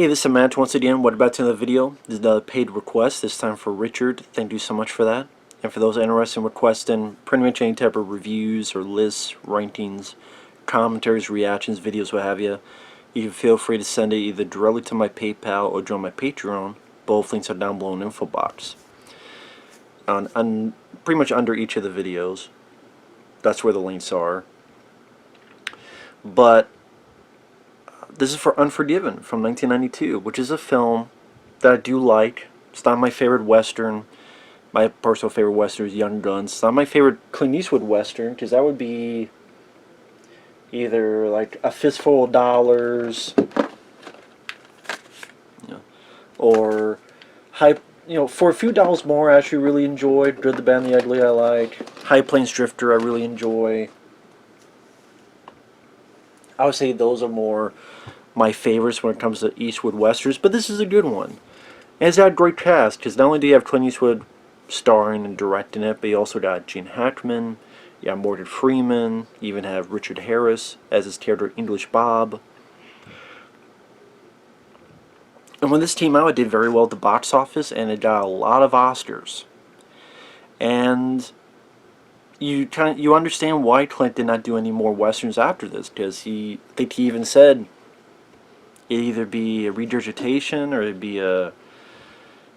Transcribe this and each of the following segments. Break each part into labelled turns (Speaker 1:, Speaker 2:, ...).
Speaker 1: Hey, this is Matt once again. What about another video? This is another paid request, this time for Richard. Thank you so much for that. And for those interested in requesting pretty much any type of reviews or lists, rankings, commentaries, reactions, videos, what have you, you can feel free to send it either directly to my PayPal or join my Patreon. Both links are down below in the info box. On pretty much under each of the videos. That's where the links are. But this is for Unforgiven from 1992, which is a film that I do like. It's not my favorite Western. My personal favorite Western is Young Guns. It's not my favorite Clint Eastwood Western, because that would be either like A Fistful of Dollars, or For a Few Dollars More I actually really enjoyed. Good, the Bad, and the Ugly I like. High Plains Drifter I really enjoy. I would say those are more my favorites when it comes to Eastwood Westerns, but this is a good one. And it's got a great cast, because not only do you have Clint Eastwood starring and directing it, but you also got Gene Hackman, you got Morgan Freeman, you even have Richard Harris as his character English Bob. And when this came out, it did very well at the box office, and it got a lot of Oscars. And you understand why Clint did not do any more westerns after this, because I think he even said it'd either be a regurgitation or it'd be a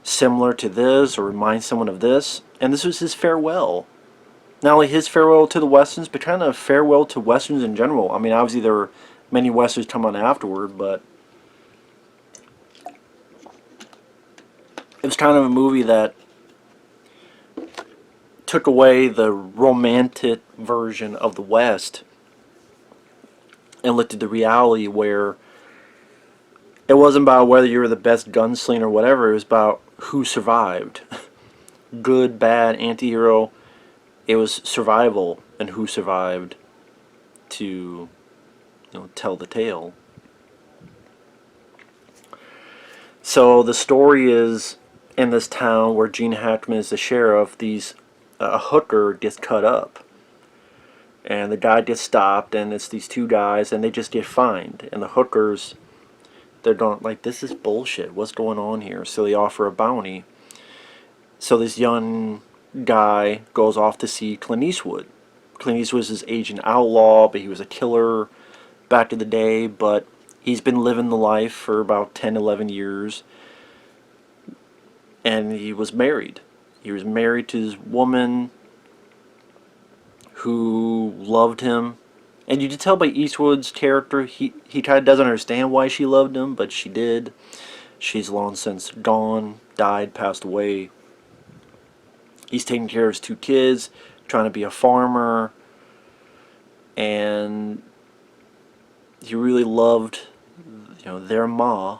Speaker 1: similar to this or remind someone of this, and this was his farewell. Not only his farewell to the westerns, but kind of farewell to westerns in general. I mean, obviously there were many westerns come on afterward, but it was kind of a movie that took away the romantic version of the West and looked at the reality where it wasn't about whether you were the best gunslinger or whatever. It was about who survived. Good, bad, anti-hero. It was survival and who survived to tell the tale. So the story is in this town where Gene Hackman is the sheriff. A hooker gets cut up, and the guy gets stopped, and it's these two guys, and they just get fined, and the hookers, they're going like, this is bullshit, what's going on here? So they offer a bounty. So this young guy goes off to see Clint Eastwood. Clint Eastwood was his agent outlaw, but he was a killer back in the day, but he's been living the life for about 10-11 years, and he was married. He was married to this woman who loved him. And you can tell by Eastwood's character, he kind of doesn't understand why she loved him, but she did. She's long since gone, died, passed away. He's taking care of his two kids, trying to be a farmer. And he really loved, their ma.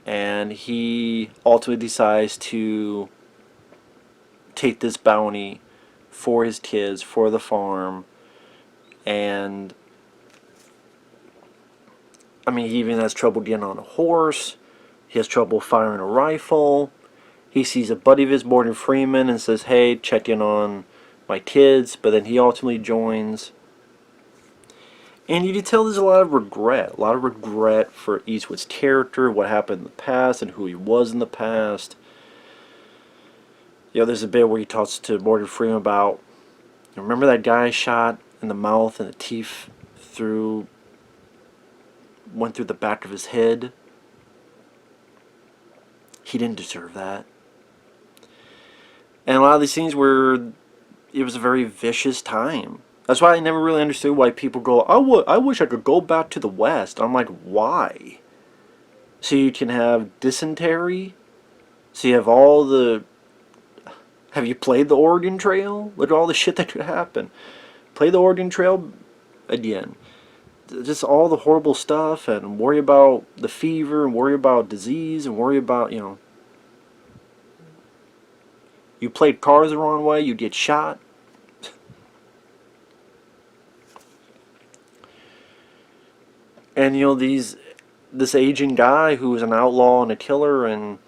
Speaker 1: And he ultimately decides to take this bounty for his kids, for the farm, and I mean, he even has trouble getting on a horse. He has trouble firing a rifle. He sees a buddy of his, Morgan Freeman, and says, hey, check in on my kids, but then he ultimately joins. And you can tell there's a lot of regret for Eastwood's character, what happened in the past and who he was in the past. There's a bit where he talks to Morgan Freeman about, remember that guy shot in the mouth and the teeth went through the back of his head? He didn't deserve that. And a lot of these things it was a very vicious time. That's why I never really understood why people go, I wish I could go back to the West. I'm like, why? So you can have dysentery? So you have all the... Have you played the Oregon Trail? Look at all the shit that could happen. Play the Oregon Trail again. Just all the horrible stuff, and worry about the fever, and worry about disease, and worry about, you played cars the wrong way, you get shot. And this aging guy who was an outlaw and a killer, and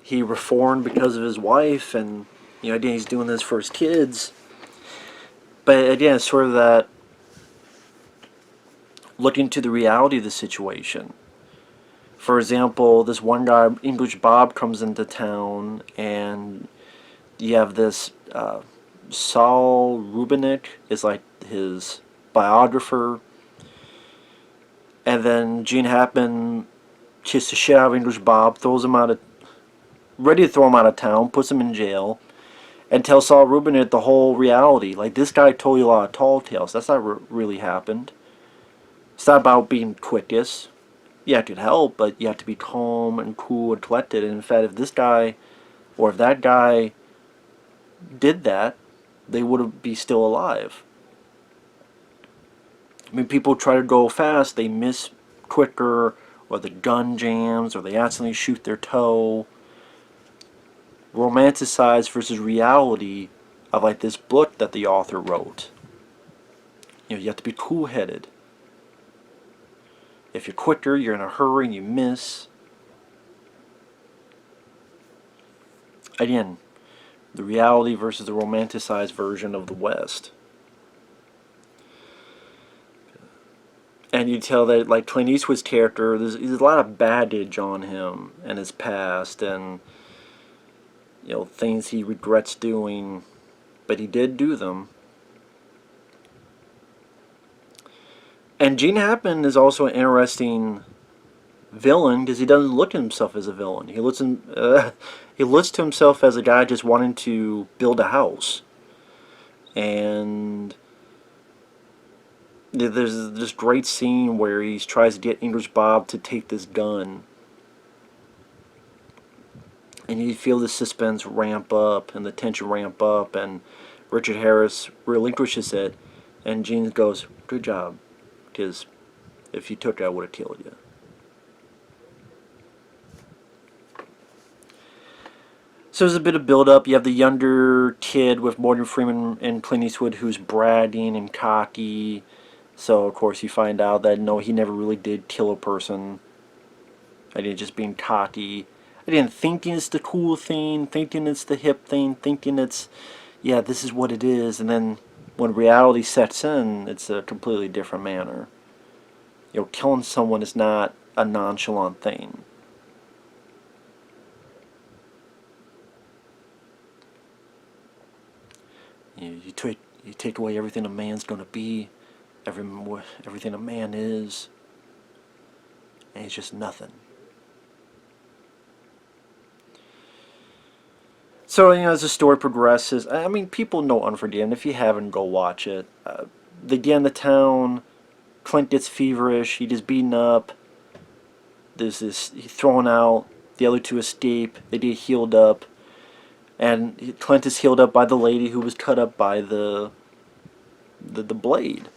Speaker 1: he reformed because of his wife, and again, he's doing this for his kids. But again, it's sort of that looking to the reality of the situation. For example, this one guy, English Bob, comes into town, and you have this Saul Rubinek is like his biographer, and then Gene Hackman kisses the shit out of English Bob, throws him out of, ready to throw him out of town, puts him in jail, and tells Saul Rubinek the whole reality. Like, this guy told you a lot of tall tales. That's not really happened. It's not about being quickest. Yeah, it could help, but you have to be calm and cool and collected. And in fact, if this guy, or if that guy did that, they would be still alive. I mean, people try to go fast, they miss quicker, or the gun jams, or they accidentally shoot their toe. Romanticized versus reality of like this book that the author wrote. You know, you have to be cool-headed. If you're quicker, you're in a hurry and you miss. Again, the reality versus the romanticized version of the West. And you tell that, like, Clint Eastwood's character, there's a lot of baggage on him and his past, and you know, things he regrets doing, but he did do them. And Gene Hackman is also an interesting villain because he doesn't look at himself as a villain. He looks to himself as a guy just wanting to build a house. And there's this great scene where he tries to get English Bob to take this gun. And you feel the suspense ramp up and the tension ramp up, and Richard Harris relinquishes it, and Gene goes, "Good job, because if you took it, I would have killed you." So there's a bit of build-up. You have the younger kid with Morgan Freeman and Clint Eastwood who's bragging and cocky. So, of course, you find out that, no, he never really did kill a person. I did just being cocky. Again, thinking it's the cool thing, thinking it's the hip thing, thinking it's, yeah, this is what it is, and then when reality sets in, it's a completely different manner. You know, killing someone is not a nonchalant thing. You take away everything a man's going to be, everything a man is, and he's just nothing. So, you know, as the story progresses, I mean, people know Unforgiven. If you haven't, go watch it. They get in the town, Clint gets feverish, he gets beaten up, there's this, he's thrown out, the other two escape, they get healed up, and Clint is healed up by the lady who was cut up by the blade.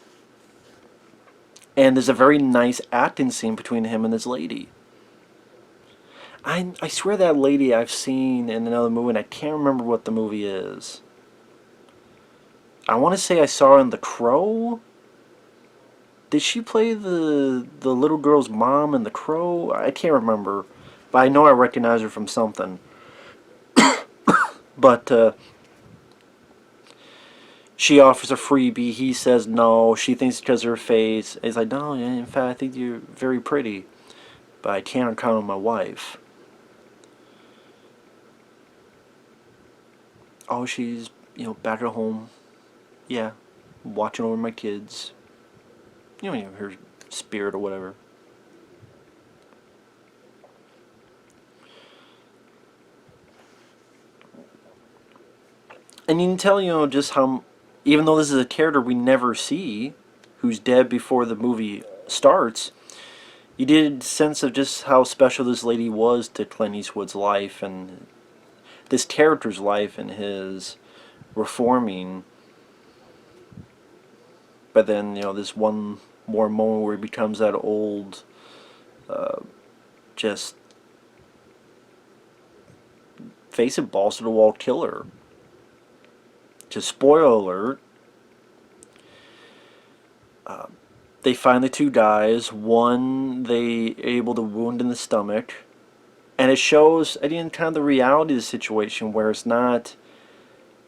Speaker 1: And there's a very nice acting scene between him and this lady. I swear that lady I've seen in another movie, and I can't remember what the movie is. I want to say I saw her in The Crow. Did she play the little girl's mom in The Crow? I can't remember, but I know I recognize her from something. But she offers a freebie. He says no. She thinks because of her face. He's like, no, in fact, I think you're very pretty, but I can't count on my wife. Oh, she's, you know, back at home. Yeah, watching over my kids. You know, her spirit or whatever. And you can tell, you know, just how, even though this is a character we never see, who's dead before the movie starts, you did sense of just how special this lady was to Clint Eastwood's life and this character's life and his reforming. But then, you know, this one more moment where he becomes that old, just face it, balls to the wall killer. Just spoiler alert, they find the two guys. One they able to wound in the stomach, and it shows again kind of the reality of the situation where it's not.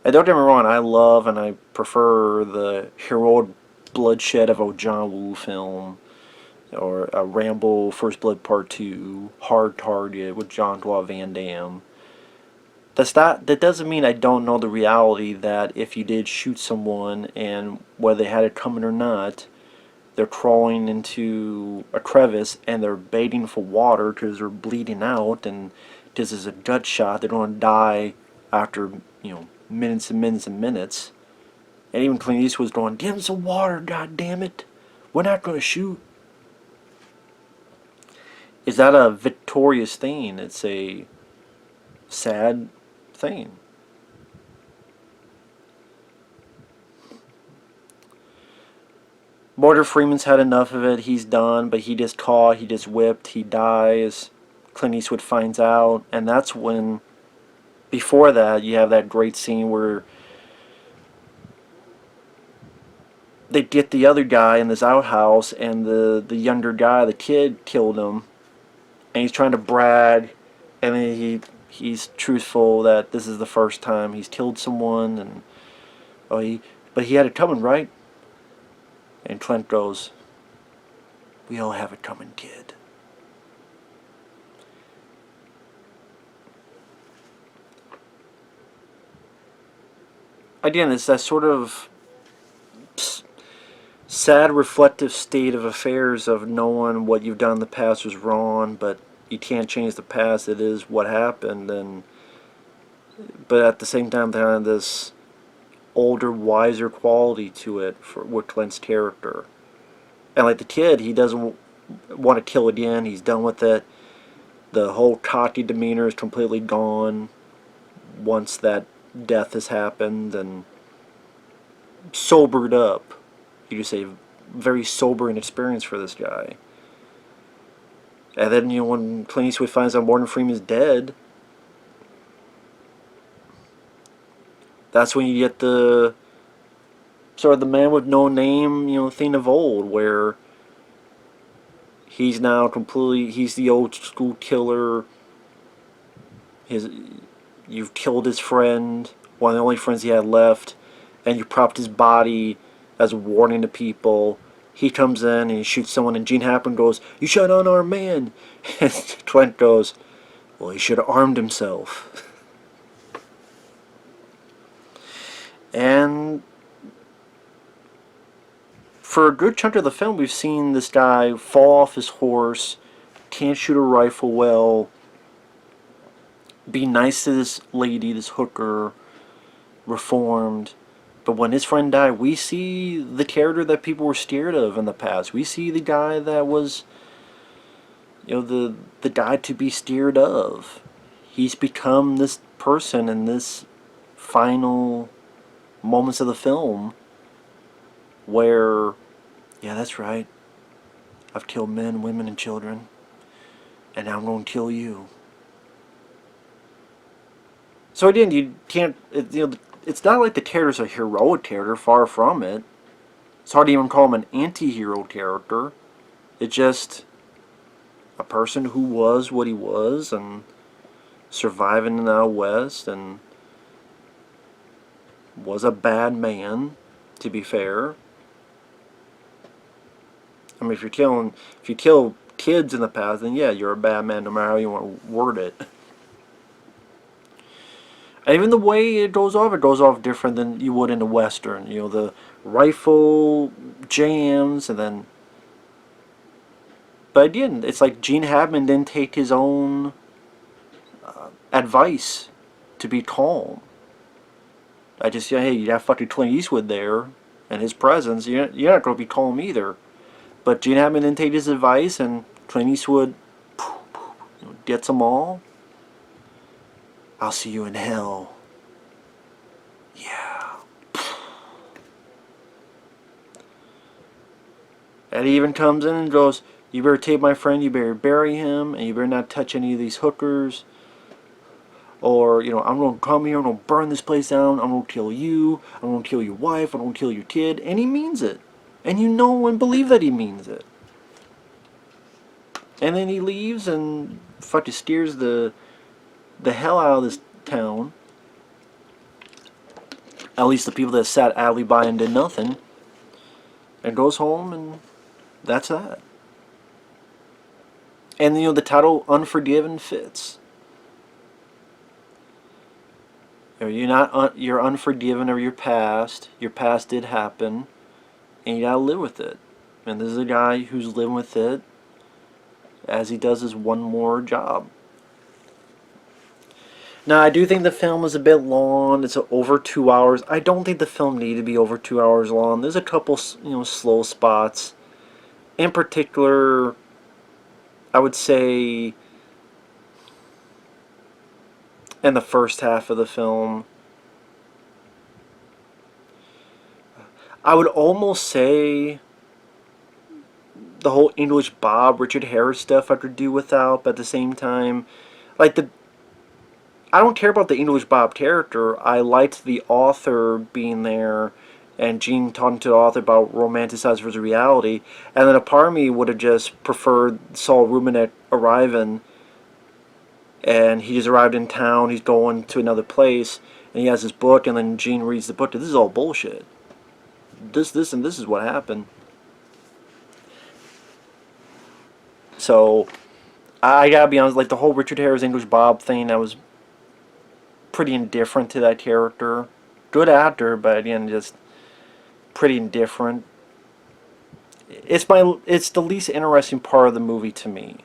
Speaker 1: And don't get me wrong, I love and I prefer the heroic bloodshed of a John Woo film. or Rambo First Blood Part 2, Hard Target with Jean-Claude Van Damme. That doesn't mean I don't know the reality that if you did shoot someone and whether they had it coming or not, they're crawling into a crevice and they're baiting for water because they're bleeding out, and this is a gut shot. They're going to die after, minutes and minutes and minutes. And even Clint Eastwood was going, "Give him some water, god damn it. We're not going to shoot." Is that a victorious thing? It's a sad thing. Morgan Freeman's had enough of it. He's done, but he just caught, he just whipped, he dies. Clint Eastwood finds out, and that's when, before that, you have that great scene where they get the other guy in this outhouse, and the younger guy, the kid, killed him, and he's trying to brag, and then he's truthful that this is the first time he's killed someone, and but he had it coming, right? And Clint goes, "We all have it coming, kid." Again, it's that sort of sad, reflective state of affairs of knowing what you've done in the past was wrong, but you can't change the past. It is what happened, but at the same time, kind of this older, wiser quality to it with Clint's character. And like the kid, he doesn't want to kill again. He's done with it. The whole cocky demeanor is completely gone once that death has happened, and sobered up. You could say very sobering experience for this guy. And then, when Clint Eastwood finds out Morgan Freeman's dead, that's when you get the sort of the man with no name, thing of old, where he's now he's the old school killer. You've killed his friend, one of the only friends he had left, and you propped his body as a warning to people. He comes in and he shoots someone, and Gene Hackman goes, "You shot an unarmed man." And Clint goes, "Well, he should have armed himself." And for a good chunk of the film, we've seen this guy fall off his horse, can't shoot a rifle well, be nice to this lady, this hooker, reformed. But when his friend died, we see the character that people were scared of in the past. We see the guy that was, the guy to be scared of. He's become this person in this final moments of the film where, yeah, that's right, I've killed men, women, and children, and now I'm going to kill you. So again, you can't, it's not like the character's a heroic character, far from it. It's hard to even call him an anti-hero character. It's just a person who was what he was, and surviving in the Out West, and was a bad man, to be fair. I mean, if you kill kids in the past, then yeah, you're a bad man, no matter how you want to word it. And even the way it goes off different than you would in a Western. The rifle jams, and then... But again, it's like Gene Hackman didn't take his own advice to be calm. Hey, you have fucking Clint Eastwood there, and his presence, you're not going to be calm either. But Gene Hackman didn't take his advice, and Clint Eastwood gets them all. "I'll see you in hell." Yeah. And he even comes in and goes, "You better take my friend, you better bury him, and you better not touch any of these hookers. Or, I'm going to come here, I'm going to burn this place down, I'm going to kill you, I'm going to kill your wife, I'm going to kill your kid." And he means it. And you know and believe that he means it. And then he leaves and fucking steers the hell out of this town. At least the people that sat idly by and did nothing. And goes home, and that's that. And the title Unforgiven fits. You're unforgiven of your past. Your past did happen, and you gotta live with it. And this is a guy who's living with it as he does his one more job. Now, I do think the film is a bit long. It's over 2 hours. I don't think the film needed to be over 2 hours long. There's a couple, slow spots. In particular, I would say in the first half of the film, I would almost say the whole English Bob, Richard Harris stuff I could do without, but at the same time, like I don't care about the English Bob character. I liked the author being there and Gene talking to the author about romanticized versus reality. And then a part of me would have just preferred Saul Rubinek arriving, and he just arrived in town, he's going to another place, and he has his book, and then Gene reads the book. This is all bullshit. This, and this is what happened. So, I gotta be honest, like the whole Richard Harris English Bob thing, I was pretty indifferent to that character. Good actor, but again, just pretty indifferent. It's the least interesting part of the movie to me.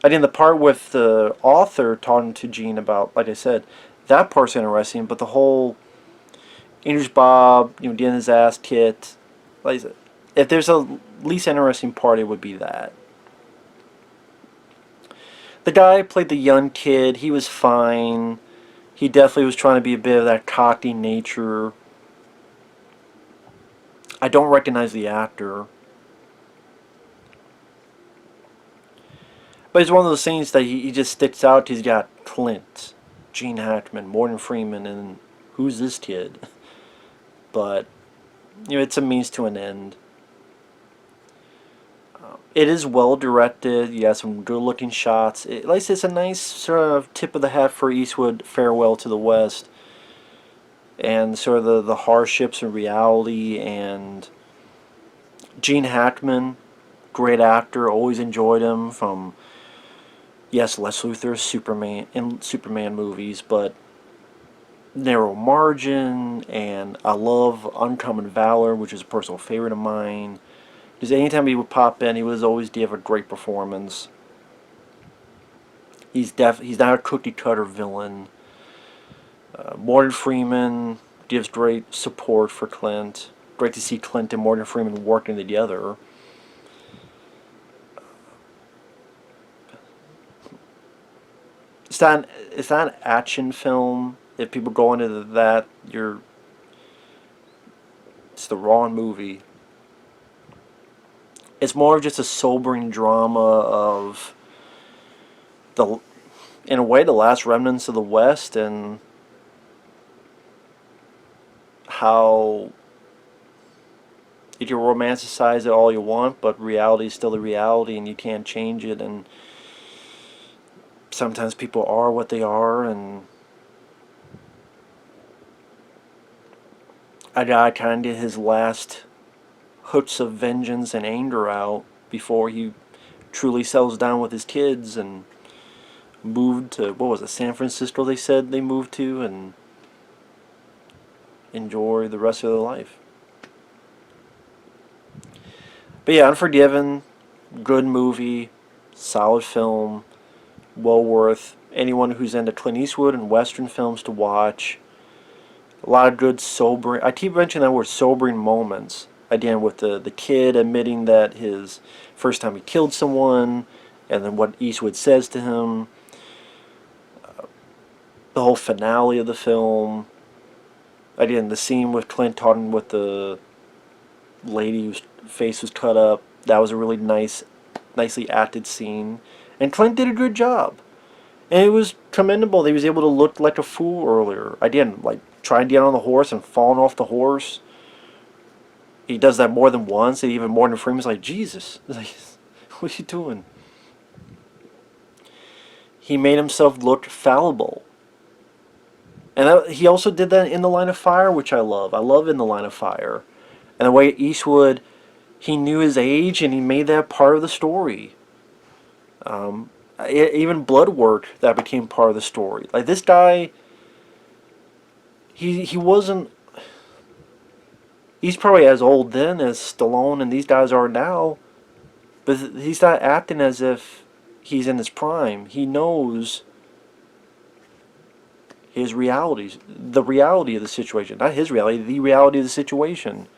Speaker 1: Again, the part with the author talking to Gene about, like I said, that part's interesting, but the whole English Bob, getting his ass kicked, like I said, if there's a least interesting part, it would be that. The guy played the young kid. He was fine. He definitely was trying to be a bit of that cocky nature. I don't recognize the actor. But it's one of those things that he just sticks out. He's got Clint, Gene Hackman, Morgan Freeman, and who's this kid? But, it's a means to an end. It is well directed. You got some good looking shots. Like I said, it's a nice sort of tip of the hat for Eastwood Farewell to the West. And sort of the hardships of reality. And Gene Hackman, great actor. Always enjoyed him from, yes, Lex Luthor's Superman movies, but Narrow Margin, and I love Uncommon Valor, which is a personal favorite of mine. Because anytime he would pop in, he was always give a great performance. He's not a cookie cutter villain. Morgan Freeman gives great support for Clint. Great to see Clint and Morgan Freeman working together. It's not an action film. If people go into that, it's the wrong movie. It's more of just a sobering drama of in a way, the last remnants of the West, and how you can romanticize it all you want, but reality is still the reality, and you can't change it, and sometimes people are what they are, and a guy kind of get his last hooks of vengeance and anger out before he truly settles down with his kids and moved to, what was it, San Francisco they said they moved to, and enjoy the rest of their life. But yeah, Unforgiven, good movie, solid film, well worth anyone who's into Clint Eastwood and Western films to watch. A lot of good sobering, I keep mentioning that word, sobering moments. Again, with the kid admitting that his first time he killed someone, and then what Eastwood says to him. The whole finale of the film. Again, the scene with Clint talking with the lady whose face was cut up. That was a really nicely acted scene. And Clint did a good job. And it was commendable that he was able to look like a fool earlier. Again, like trying to get on the horse and falling off the horse. He does that more than once, and even Morgan Freeman's like, Jesus, like, what are you doing? He made himself look fallible. And he also did that in The Line of Fire, which I love. I love In the Line of Fire. And the way Eastwood, he knew his age, and he made that part of the story. Even blood work that became part of the story. Like this guy, he wasn't. He's probably as old then as Stallone and these guys are now, but he's not acting as if he's in his prime. He knows his realities, the reality of the situation, not his reality, the reality of the situation.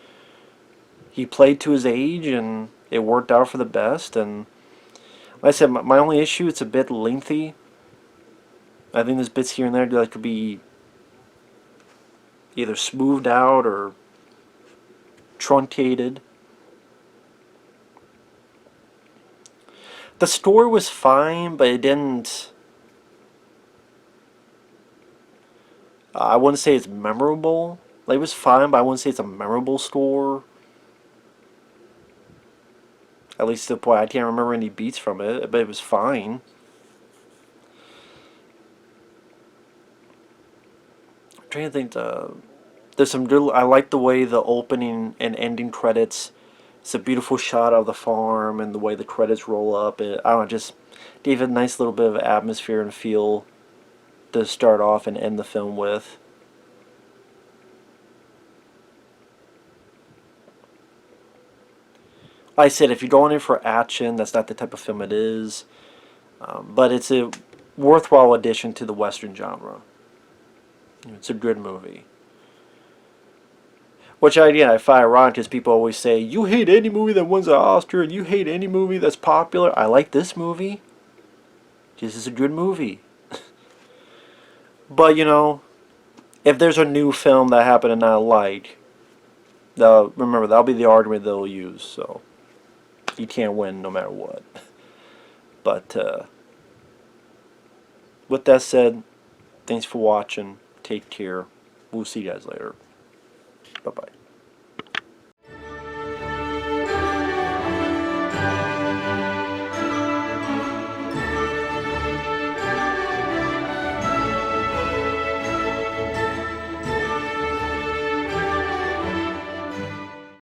Speaker 1: He played to his age, and it worked out for the best. And like I said, my only issue, it's a bit lengthy. I think there's bits here and there that could be either smoothed out or truncated. The story was fine, but it didn't. I wouldn't say it's memorable. Like, it was fine, but I wouldn't say it's a memorable score. At least to the point I can't remember any beats from it, but it was fine. I'm trying to think. There's some good. I like the way the opening and ending credits. It's a beautiful shot of the farm and the way the credits roll up. I don't know, just gave it a nice little bit of atmosphere and feel to start off and end the film with. Like I said, if you're going in for action, that's not the type of film it is. But it's a worthwhile addition to the Western genre. It's a good movie. Which I find ironic because people always say, you hate any movie that wins an Oscar and you hate any movie that's popular. I like this movie. This is a good movie. But, if there's a new film that I happen to not like, remember, that'll be the argument they'll use. So, you can't win no matter what. But, with that said, thanks for watching. Take care. We'll see you guys later. Bye-bye.